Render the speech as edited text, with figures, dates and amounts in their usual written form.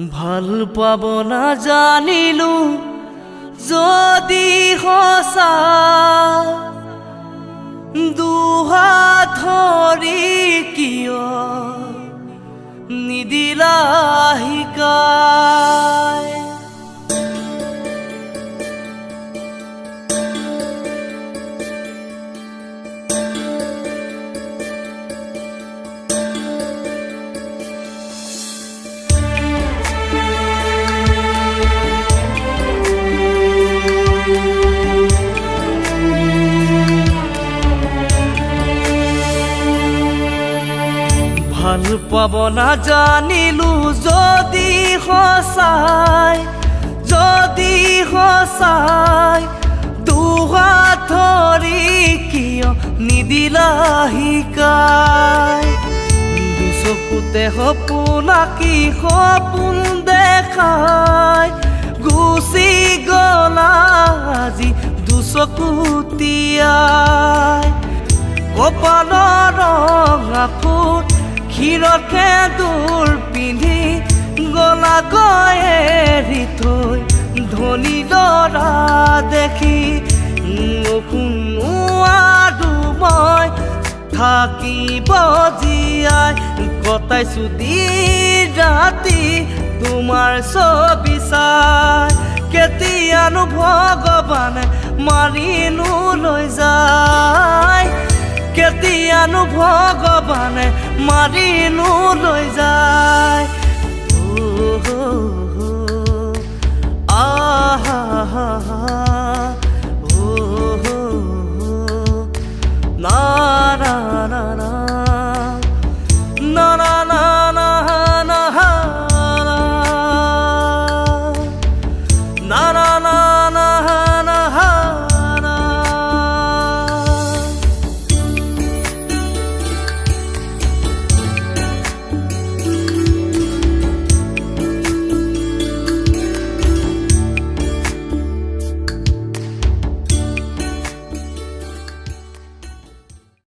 ভাল পাব নাজানিলো যদি সঁচা দুহাত ধৰি কিয় নিদিলা শিকাই ভাল পাব নাজানিলো যদি সঁচাই দুহাত ধৰি কিয় নিদিলা শিকাই দুচকুতে সপোন আঁকি সপোন দেখাই গুচি গলা আজি দুচকুতিয়াই কপালৰ ৰঙা ফুট ক্ষীৰতহে দূৰ পিন্ধি গলা গৈ এৰি থৈ ধনী ল'ৰা দেখি আৰু মই থাকিব জীয়াই কটাইছো দিন ৰাতি তোমাৰ ছবি চাই কেতিয়ানো ভগৱানে মাৰিনো লৈ যায় কেতিয়ানো ভগৱানে মাৰিনো লৈ যায় না